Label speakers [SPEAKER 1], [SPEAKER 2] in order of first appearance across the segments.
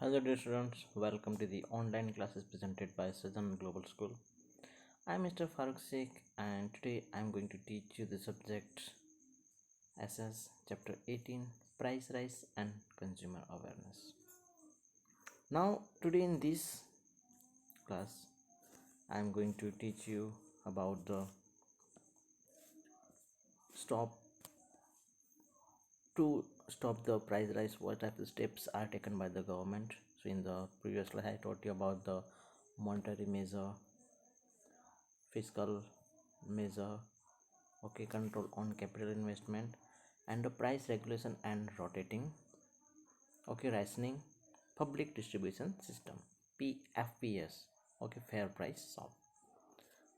[SPEAKER 1] Hello dear students, welcome to the online classes presented by Southern Global School. I am Mr. Farooq Sheikh and today I am going to teach you the subject SS chapter 18 Price Rise and Consumer Awareness. Now today in this class I am going to teach you about the stop to stop the price rise, what type of steps are taken by the government. So in the previous slide I taught you about the monetary measure, fiscal measure, okay, control on capital investment, and the price regulation and rotating, okay, rationing, public distribution system, PFPS, okay, fair price shop.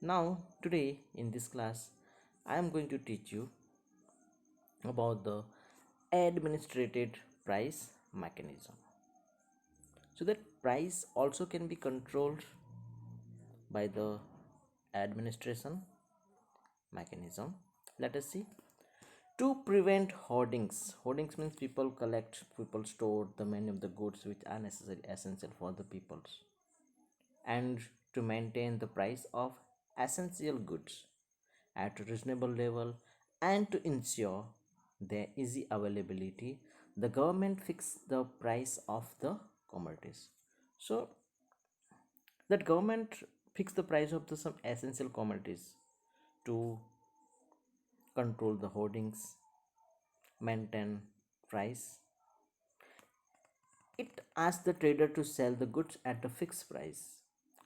[SPEAKER 1] Now today in this class I am going to teach you about the administrated price mechanism. So that price also can be controlled by the administration mechanism. Let us see. To prevent hoardings. Hoardings means people collect, people store the many of the goods which are necessary, essential for the peoples. And to maintain the price of essential goods at a reasonable level and to ensure their easy availability, the government fix the price of the commodities. So that government fix the price of the some essential commodities to control the hoardings, maintain price. It asks the trader to sell the goods at a fixed price.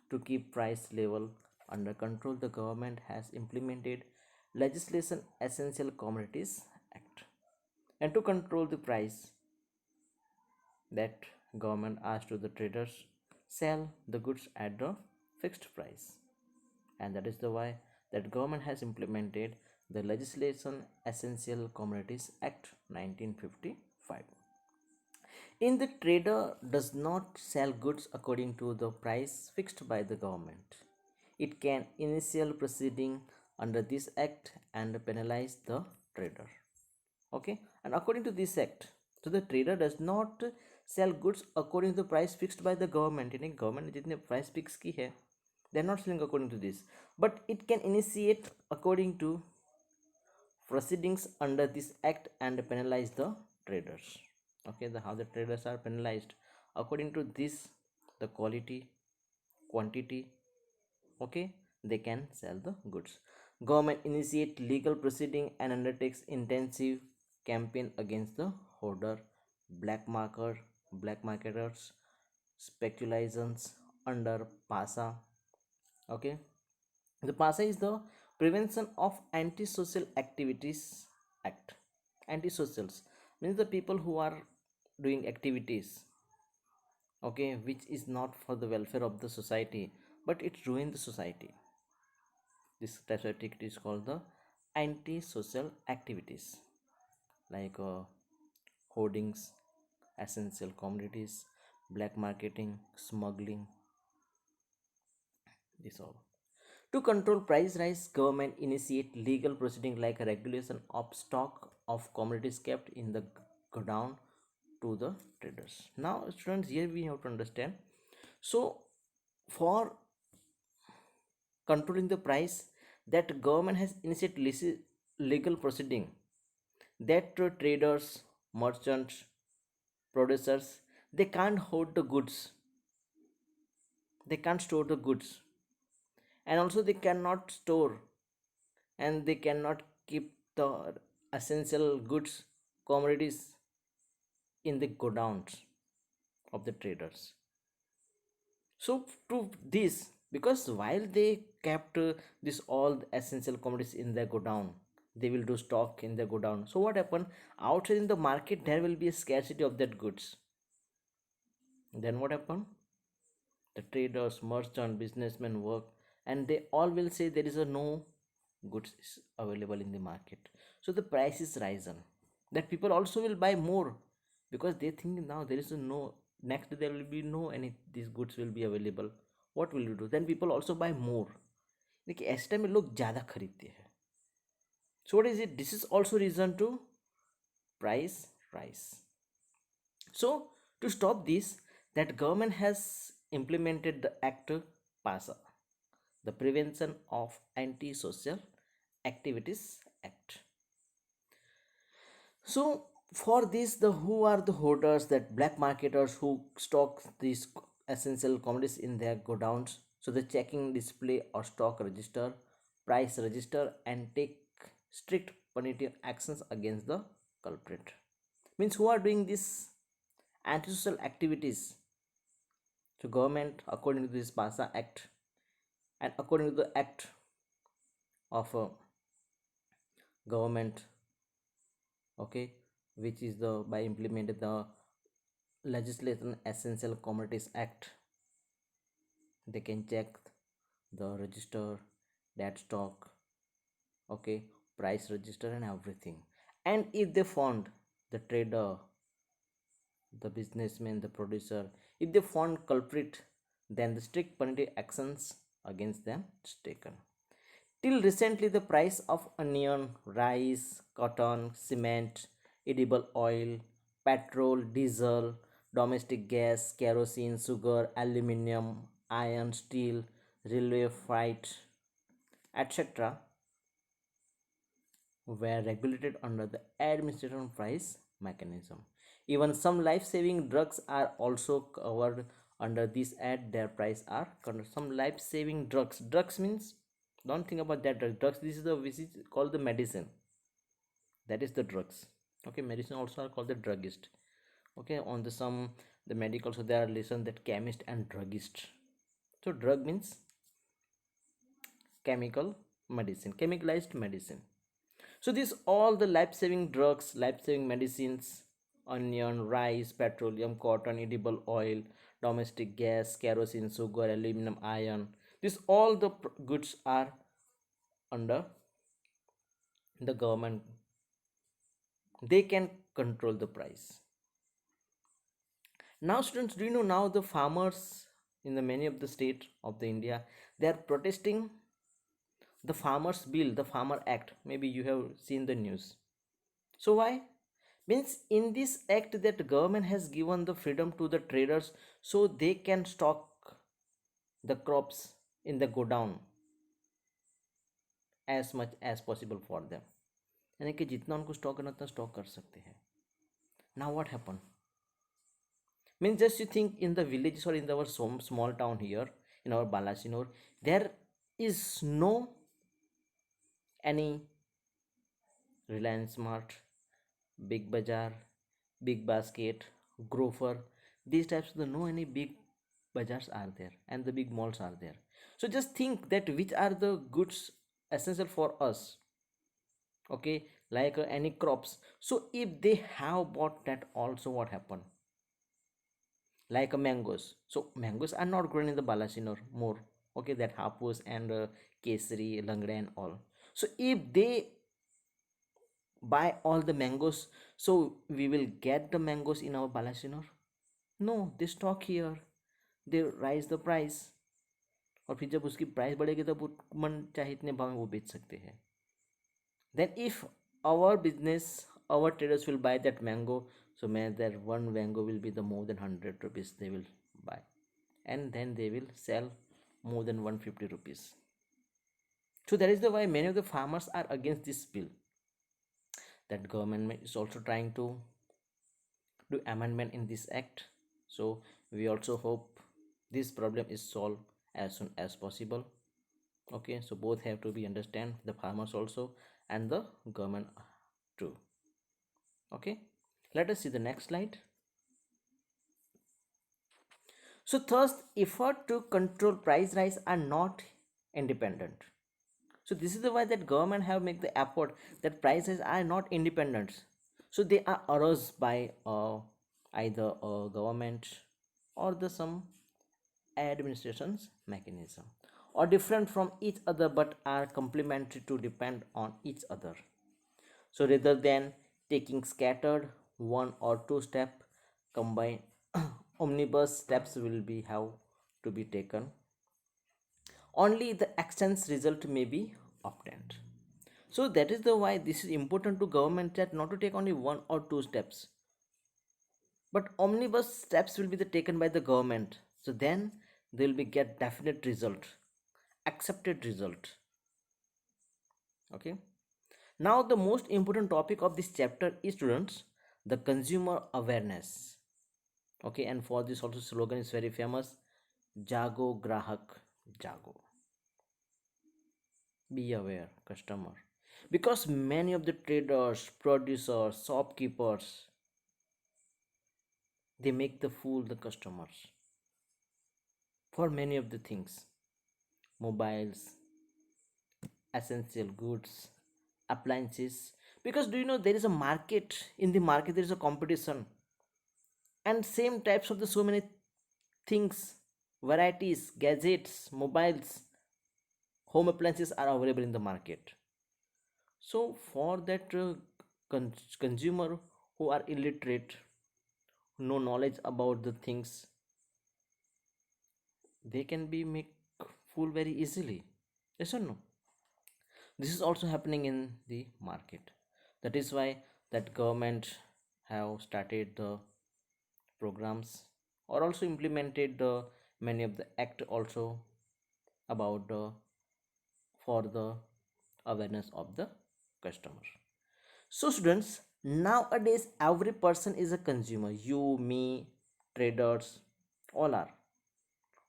[SPEAKER 1] To keep price level under control, the government has implemented legislation Essential Commodities Act. And to control the price, that government asks to the traders sell the goods at the fixed price. And that is the why that government has implemented the legislation Essential Commodities Act 1955. In the trader does not sell goods according to the price fixed by the government. It can initial proceeding under this act and penalize the trader. Okay, and according to this act, so the trader does not sell goods according to the price fixed by the government. In government जितने price fix की है, they are not selling according to this, but it can initiate according to proceedings under this act and penalize the traders. Okay, how the traders are penalized according to this, the quality, quantity, okay, they can sell the goods. Government initiate legal proceeding and undertakes intensive campaign against the hoarder, black marketers, speculations under PASA. Okay, the PASA is the Prevention of Antisocial Activities Act. Antisocials means the people who are doing activities, okay, which is not for the welfare of the society, but it ruins the society. This type of activity is called the antisocial activities, like hoardings, essential commodities, black marketing, smuggling, this all. To control price rise, government initiate legal proceeding like a regulation of stock of commodities kept in the godown to the traders. Now, students, here we have to understand. So, for controlling the price, that government has initiated legal proceeding that traders, merchants, producers, they can't hoard the goods, they can't store the goods, and also they cannot store and they cannot keep the essential goods, commodities in the godowns of the traders. So to this, because while they kept this all the essential commodities in their godown, they will do stock in their godown. So what happened? Outside in the market, there will be a scarcity of that goods. Then what happened? The traders, merchant, businessmen work, and they all will say there is a no goods is available in the market. So the price is risen. That people also will buy more because they think now there is a no, next there will be no any these goods will be available. What will you do? Then people also buy more. देखिए ऐसे time में लोग ज़्यादा खरीदते हैं. So what is it? This is also reason to price rise. So to stop this, that government has implemented the Act PASA, the Prevention of Anti-Social Activities Act. So for this, the who are the hoarders, that black marketers who stock these essential commodities in their godowns. So the checking display or stock register, price register, and take strict punitive actions against the culprit. Means who are doing this antisocial activities. So government, according to this PASA Act and according to the Act of government, okay, which is the by implemented the Legislation Essential Commodities Act, they can check the register, that stock, okay, price register and everything. And if they found the trader, the businessman, the producer, if they found culprit, then the strict punitive actions against them is taken. Till recently, the price of onion, rice, cotton, cement, edible oil, petrol, diesel, domestic gas, kerosene, sugar, aluminium, iron, steel, railway freight, etc., were regulated under the administration price mechanism. Even some life-saving drugs are also covered under this act. Their price are covered. Some life-saving drugs. Drugs means don't think about that drugs. This is the which is called the medicine. That is the drugs. Okay, medicine also are called the druggist. Okay, on the some the medical, so there are listen that chemist and druggist. So drug means chemical medicine, chemicalized medicine. So these all the life-saving drugs, life-saving medicines, onion, rice, petroleum, cotton, edible oil, domestic gas, kerosene, sugar, aluminum, iron. These all the goods are under the government. They can control the price. Now, students, do you know now the farmers in the many of the state of the India, they are protesting the farmers bill, the farmer act. Maybe you have seen the news. So why? Means in this act that government has given the freedom to the traders so they can stock the crops in the godown as much as possible for them, यानी कि जितना उनको stock करना उतना stock कर सकते हैं. Now what happened? Means just you think in the villages or in our small town here in our Balasinor, there is no any Reliance Mart, Big Bazaar, Big Basket, Grover. These types of the no any big bazaars are there and the big malls are there. So just think that which are the goods essential for us. Okay, like any crops. So if they have bought that also, what happened? Like mangoes. So mangoes are not grown in the Balasinor more. Okay, that hapus and kesari, langda and all. So if they buy all the mangoes, so we will get the mangoes in our Balasinor? No, they stock here. They raise the price. और फिर जब उसकी price बढ़ेगी तब वो मन चाहे इतने भाव में वो बेच सकते हैं. Then if our business, our traders will buy that mango, so man, that one mango will be the more than 100 rupees they will buy, and then they will sell more than 150 rupees. So that is the why many of the farmers are against this bill. That government is also trying to do amendment in this act. So we also hope this problem is solved as soon as possible. Okay, so both have to be understand, the farmers also and the government too. Okay, let us see the next slide. So thus effort to control price rise are not independent. So this is the why that government have make the effort that prices are not independent. So they are arose by either a government or the some administration's mechanism, or different from each other but are complementary to depend on each other. So rather than taking scattered one or two step, combined omnibus steps will be have to be taken. Only the extent result may be obtained. So that is the why this is important to government, that not to take only one or two steps. but omnibus steps will be taken by the government, so then they will be get definite result, accepted result. Okay, now the most important topic of this chapter is, students, the consumer awareness. Okay, and for this also slogan is very famous: jago grahak jago. Be aware customer, because many of the traders, producers, shopkeepers, they make the fool the customers for many of the things: mobiles, essential goods, appliances. Because do you know there is a market, in the market there is a competition, and same types of the so many things, varieties, gadgets, mobiles, home appliances are available in the market. So for that consumer who are illiterate, no knowledge about the things, they can be make fool very easily. Yes or no? This is also happening in the market. That is why that government have started the programs, or also implemented the many of the act also about the, for the awareness of the customer. So students, nowadays every person is a consumer. You, me, traders, all are.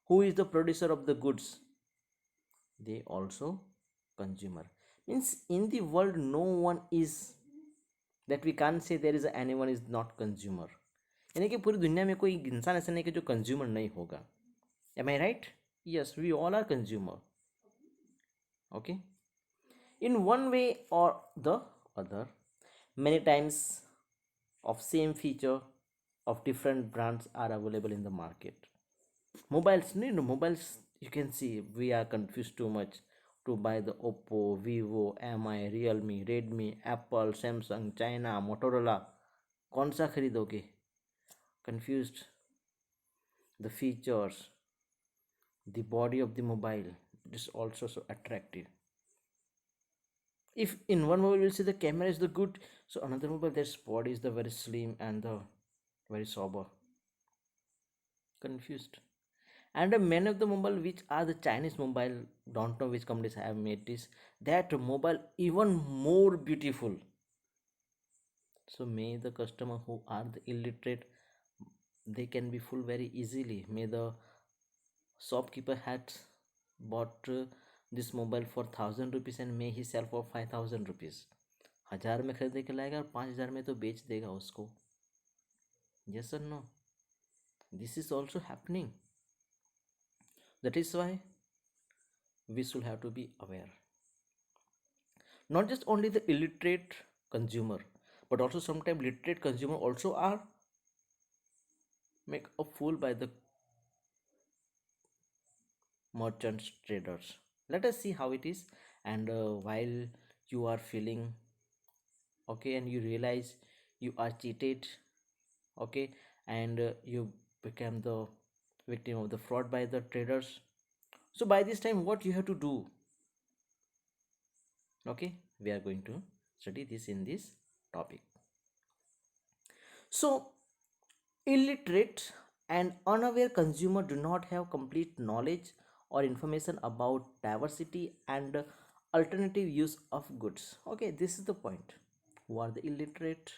[SPEAKER 1] Who is the producer of the goods? They also consumer. Means in the world no one is, that we can't say there is anyone is not consumer. यानी कि पूरी दुनिया में कोई इंसान ऐसा नहीं कि जो कंज्यूमर नहीं होगा. Am I right? Yes, we all are consumer. Okay, in one way or the other. Many times of same feature of different brands are available in the market. Mobiles, no, no, mobiles, you can see we are confused too much to buy the Oppo, Vivo, Mi, Realme, Redmi, Apple, Samsung, China, Motorola. कौन सा खरीदोगे? Confused. The features, the body of the mobile, it is also so attractive. If in one mobile we'll see the camera is the good, so another mobile their body is the very slim and the very sober. Confused. And many of the mobile which are the Chinese mobile, don't know which companies have made this, that mobile even more beautiful. So may the customer who are the illiterate, they can be fooled very easily. May the shopkeeper had bought this mobile for 1,000 rupees and may he sell for 5,000 rupees. 1,000 में खरीद के लाएगा और 5,000 में तो बेच देगा उसको. Yes or no? This is also happening. That is why we should have to be aware. Not just only the illiterate consumer, but also sometimes literate consumer also are make a fool by the merchants, traders. Let us see how it is. And while you are feeling okay and you realize you are cheated, okay, and you become the victim of the fraud by the traders, so by this time what you have to do? Okay, we are going to study this in this topic. So illiterate and unaware consumer do not have complete knowledge or information about diversity and alternative use of goods. Okay, this is the point. Who are the illiterate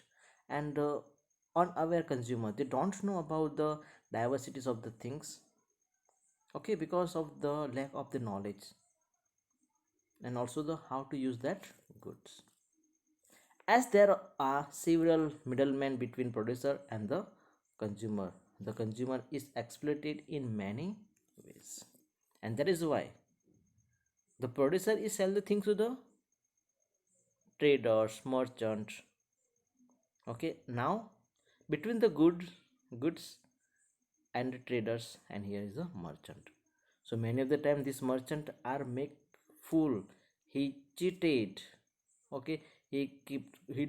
[SPEAKER 1] and unaware consumer? They don't know about the diversities of the things. Okay, because of the lack of the knowledge, and also the how to use that goods. As there are several middlemen between producer and the consumer is exploited in many ways. And that is why the producer is sell the things to the traders, merchants. Okay, now between the goods and the traders, and here is the merchant. So many of the time this merchant are make fool. He cheated. Okay, he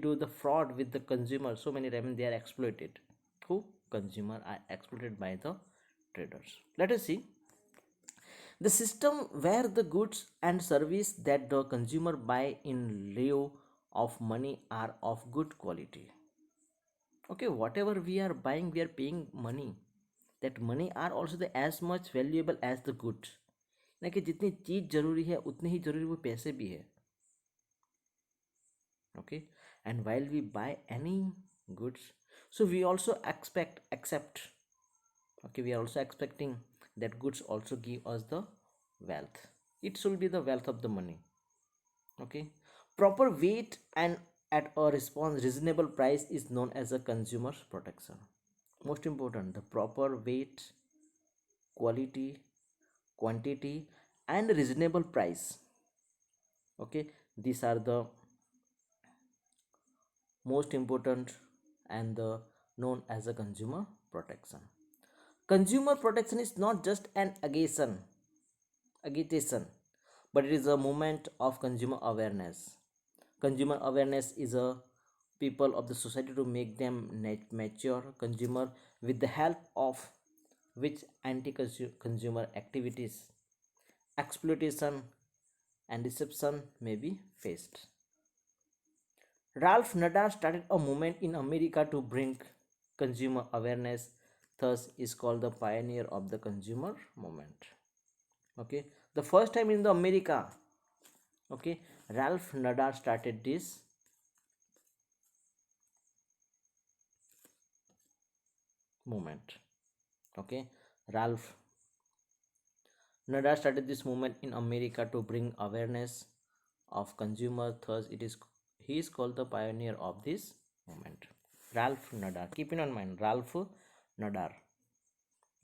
[SPEAKER 1] do the fraud with the consumer. So many times they are exploited. Who? Consumer are exploited by the traders. Let us see the system where the goods and service that the consumer buy in lieu of money are of good quality. Okay, whatever we are buying, we are paying money. That money are also the as much valuable as the goods. ना कि जितनी चीज जरूरी है उतने ही जरूरी वो पैसे भी है. Okay, and while we buy any goods, so we also accept. Okay, we are also expecting that goods also give us the wealth. It should be the wealth of the money. Okay, proper weight and at a response reasonable price is known as a consumer protection. Most important, the proper weight, quality, quantity, and reasonable price. Okay, these are the most important and the known as a consumer protection. Consumer protection is not just an agitation, but it is a movement of consumer awareness. Consumer awareness is a people of the society to make them mature consumer with the help of which anti-consumer activities, exploitation, and deception may be faced. Ralph Nader started a movement in America to bring consumer awareness, thus is called the pioneer of the consumer movement. Okay, the first time in the America, okay, Ralph Nader started this movement. Okay, Ralph Nader started this movement in America to bring awareness of consumer, thus it is he is called the pioneer of this movement. Ralph Nader, keep in mind Ralph Nader.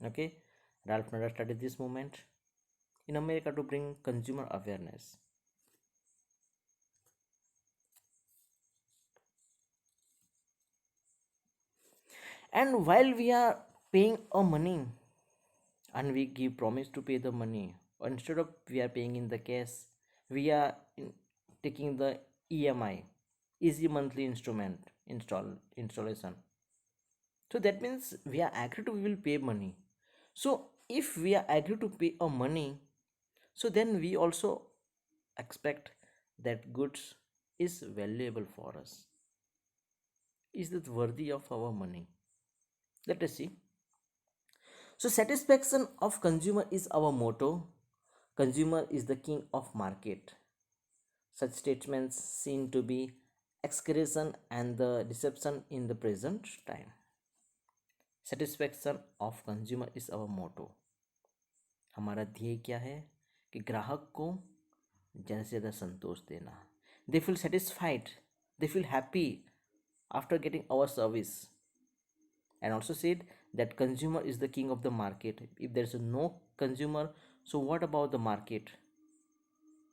[SPEAKER 1] Okay, Ralph Nader started this movement in America to bring consumer awareness. And while we are paying a money and we give promise to pay the money, instead of we are paying in the cash, we are taking the EMI, easy monthly instrument installation. So that means we are agree to we will pay money. So if we are agree to pay a money, so then we also expect that goods is valuable for us. Is that worthy of our money? Let us see. So satisfaction of consumer is our motto. Consumer is the king of market. Such statements seem to be exaggeration and the deception in the present time. Satisfaction of consumer is our motto. हमारा ध्येय क्या है कि ग्राहक को ज़्यादा से ज़्यादा संतोष देना. They feel satisfied, they feel happy after getting our service. And also said that consumer is the king of the market. If there is no consumer, so what about the market?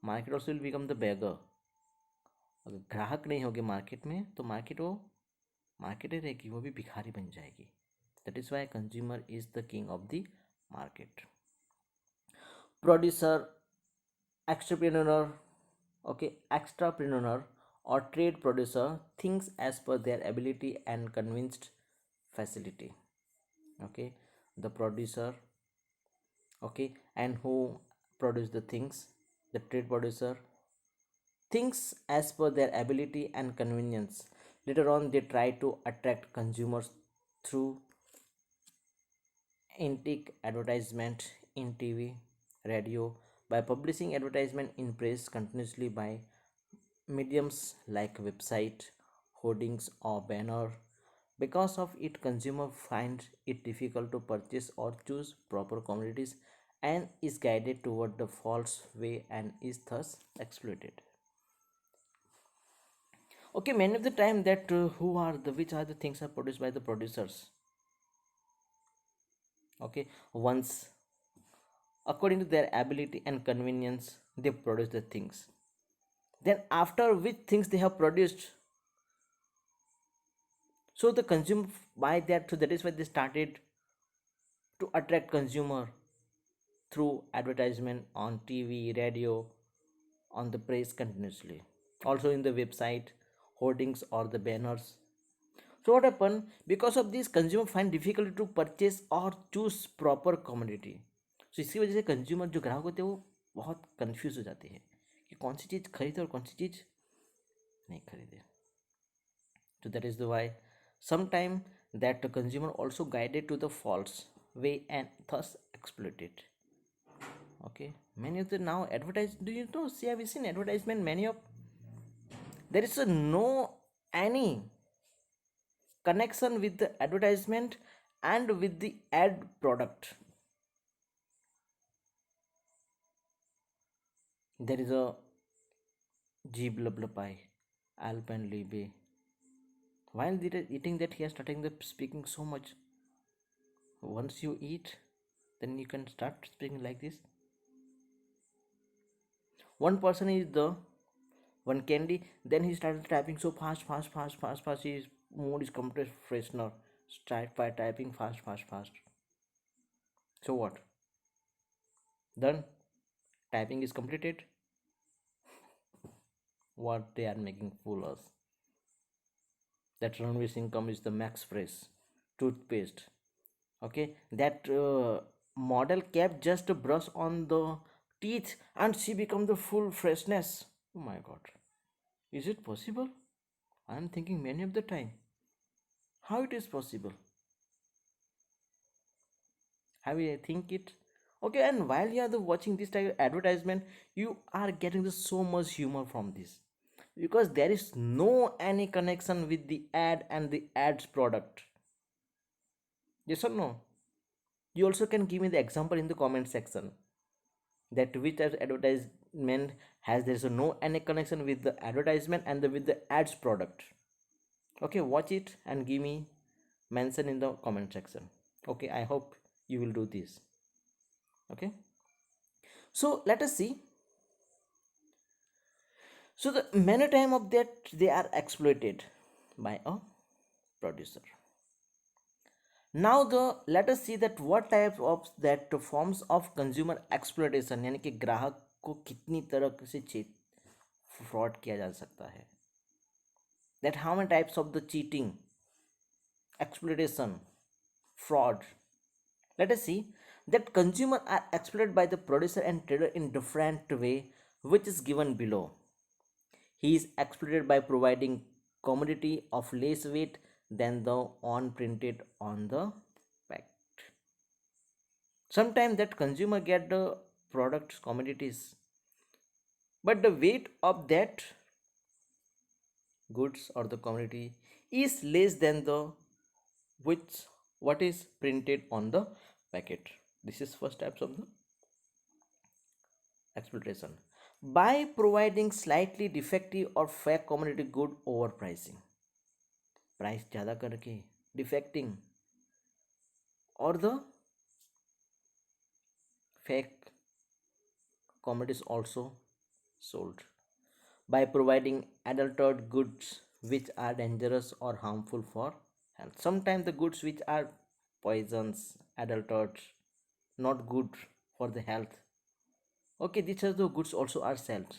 [SPEAKER 1] Market also will become the beggar. अगर ग्राहक नहीं होगे market में तो market ही रहेगी, वो भी भिखारी बन जाएगी. That is why consumer is the king of the market. Producer, entrepreneur, okay, extrapreneur or trade producer thinks as per their ability and convinced facility. Okay, the producer, okay, and who produce the things, the trade producer thinks as per their ability and convenience. Later on they try to attract consumers through antique advertisement in TV, radio, by publishing advertisement in press continuously by mediums like website, hoardings or banner. Because of it, consumer finds it difficult to purchase or choose proper commodities and is guided toward the false way and is thus exploited. Okay, many of the time that who are the which are the things are produced by the producers. Okay, once according to their ability and convenience they produce the things, then after which things they have produced, so the consumer buy that. So that is why they started to attract consumer through advertisement on TV, radio, on the press continuously, also in the website, hoardings or the banners. So what happened, because of this consumer find difficulty to purchase or choose proper commodity. So इसकी वजह से consumer जो ग्राहक होते हैं वो बहुत confuse हो जाते हैं कि कौन सी चीज़ खरीदे और कौन सी चीज़ नहीं खरीदे. So that is the why Sometimes that the consumer also guided to the false way and thus exploited. Okay, many of the now advertise. Do you know? See, have you seen advertisement? Many of there is a no any connection with the advertisement and with the ad product. There is a G Alpenliebe. While they are eating that, he is starting the speaking so much. Once you eat, then you can start speaking like this. One person is the one candy, then he started typing so fast, fast, fast, fast, fast. His mood is complete freshener. Start by typing fast, fast, fast. So what? Done. Typing is completed. What they are making fool us. That Ranveer Singh come is the Max Fresh toothpaste. Okay, that model kept just a brush on the teeth and she become the full freshness. Oh my god, is it possible? I am thinking many of the time how it is possible. Have you think it? Okay, and while you are the watching this type of advertisement, you are getting the so much humor from this because there is no any connection with the ad and the ads product. Yes or no? You also can give me the example in the comment section that which advertisement has there is no any connection with the advertisement and with the ads product. Okay, watch it and give me mention in the comment section. Okay, I hope you will do this. Okay, so let us see. So the many time of that they are exploited by a producer. Now the let us see that what types of that forms of consumer exploitation यानी कि ग्राहक को कितनी तरह से cheat fraud किया जा सकता है. That how many types of the cheating, exploitation, fraud. Let us see that consumer are exploited by the producer and trader in different way, which is given below. He is exploited by providing commodity of less weight than the on printed on the pack. Sometimes that consumer get the product commodities, but the weight of that goods or the commodity is less than the which what is printed on the packet. This is first types of the exploitation by providing slightly defective or fake commodity good overpricing. Price ज़्यादा करके defecting or the fake commodities also sold by providing adulterated goods which are dangerous or harmful for health. Sometimes the goods which are poisons, adulterated, not good for the health. Okay, these are the goods also are sold.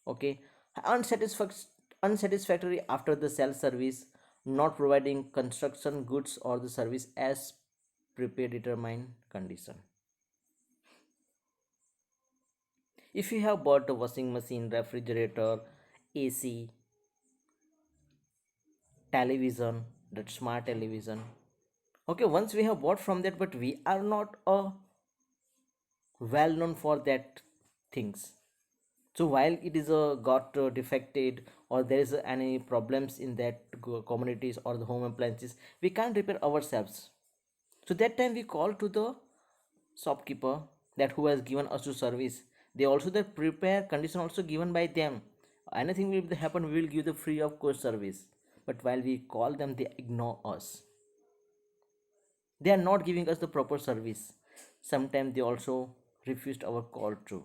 [SPEAKER 1] Okay, unsatisfactory after the sell service, not providing construction goods or the service as predetermined condition. If you have bought a washing machine, refrigerator, AC, television, that smart television, okay, once we have bought from that, but we are not well known for that things. So while it is got defected or there is any problems in that communities or the home appliances, we can't repair ourselves. So that time we call to the shopkeeper that who has given us to service. They also the prepare condition also given by them. Anything will happen, we will give the free of course service. But while we call them, they ignore us. They are not giving us the proper service. Sometimes they also refused our call too.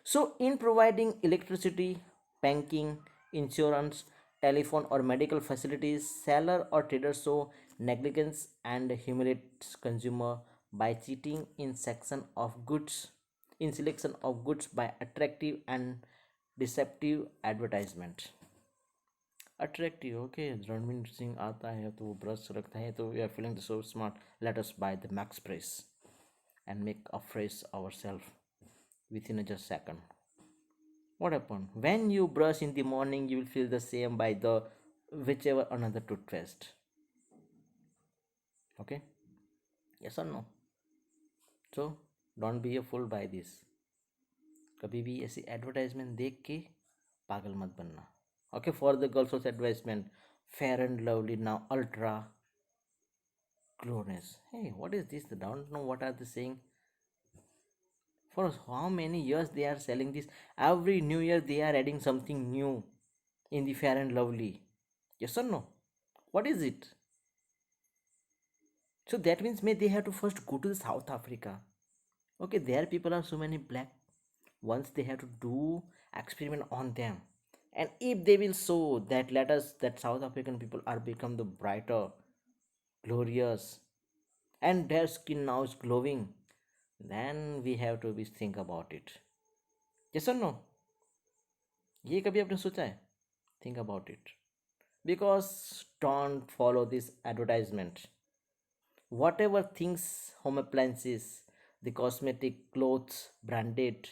[SPEAKER 1] So, in providing electricity, banking, insurance, telephone, or medical facilities, seller or trader show negligence and humiliates consumer by cheating in section of goods, in selection of goods by attractive and deceptive advertisement. Attractive, okay. Ranveer Singh आता है तो वो brush रखता है तो we are feeling so smart. Let us buy the Max Press and make a fresh ourselves within a just second. What happened? When you brush in the morning, you will feel the same by the whichever another toothpaste. Okay, yes or no? So don't be a fool by this. कभी भी ऐसी advertisement देख के पागल मत बनना. Okay, for the girls also advertisement, Fair and Lovely now Ultra Glowness. Hey, what is this? I don't know what are they saying. For how many years they are selling this? Every new year they are adding something new in the Fair and Lovely. Yes or no? What is it? So that means may they have to first go to the South Africa. Okay, there people are so many black. Once they have to do experiment on them, and if they will show that, let us that South African people are become the brighter, glorious, and their skin now is glowing, then we have to be think about it. Yes or no? ये कभी आपने सोचा है? Think about it. Because don't follow this advertisement. Whatever things, home appliances, the cosmetic, clothes, branded,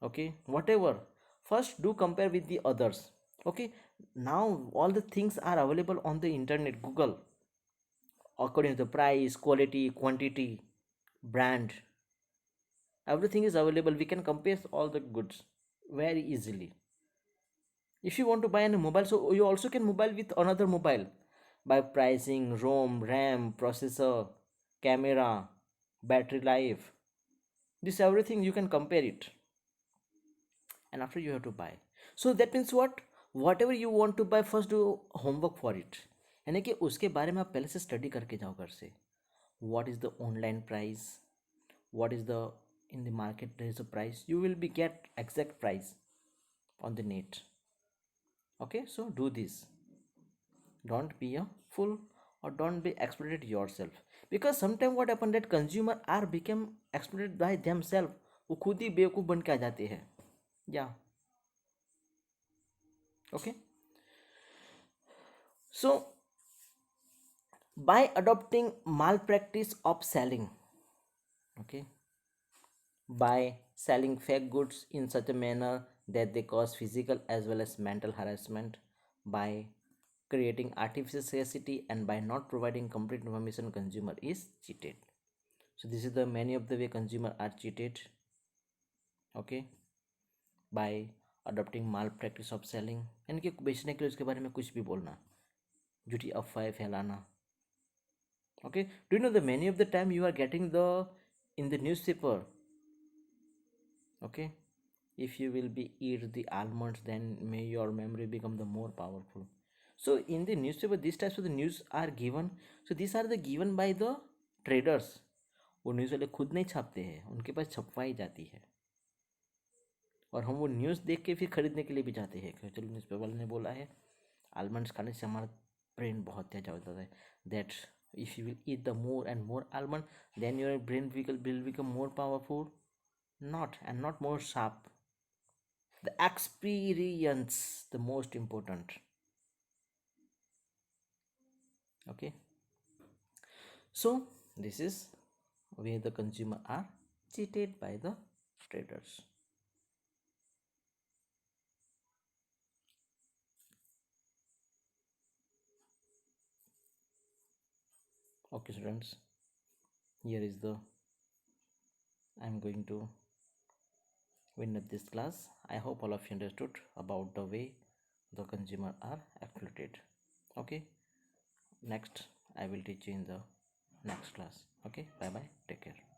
[SPEAKER 1] okay, whatever, first do compare with the others. Okay, now all the things are available on the internet, Google, according to the price, quality, quantity, brand, everything is available. We can compare all the goods very easily. If you want to buy a mobile, so you also can mobile with another mobile by pricing, rom, ram, processor, camera, battery life, this everything you can compare it, and after you have to buy. So that means what, whatever you want to buy, first do homework for it. यानी कि उसके बारे में आप पहले से study करके जाओ घर से. What is the online price, what is the in the market there is a price, you will be get exact price on the net. Okay, so do this. Don't be a fool, or don't be exploited yourself, because sometimes what happen that consumer are become exploited by themselves. वो खुद ही बेवकूफ़ बन के आ जाते हैं. Yeah. Okay, so by adopting malpractice of selling, okay, by selling fake goods in such a manner that they cause physical as well as mental harassment, by creating artificial scarcity, and by not providing complete information, consumer is cheated. So this is the many of the way consumer are cheated. Okay, by adopting malpractice of selling, यानी कि बेचने के लिए उसके बारे में कुछ भी बोलना, झूठी अफवाहें फैलाना. Okay, do you know the many of the time you are getting the in the newspaper. Okay, if you will be eat the almonds, then may your memory become the more powerful. So in the newspaper these types of the news are given. So these are the given by the traders. वो news वाले खुद नहीं छापते हैं, उनके पास छपवाई जाती है, और हम वो न्यूज़ देख के फिर खरीदने के लिए भी जाते हैं. चलो न्यूज़पेपर वाले ने बोला है आलमंड्स खाने से हमारा ब्रेन बहुत तेज होता है, that if you will eat the more and more almond, then your brain will become more powerful. Not, and not more sharp. The experience the most important. Okay, so this is where the consumer are cheated by the traders. Okay students, here is the I'm going to wind up this class. I hope all of you understood about the way the consumer are exploited. Okay, next I will teach you in the next class. Okay, bye bye, take care.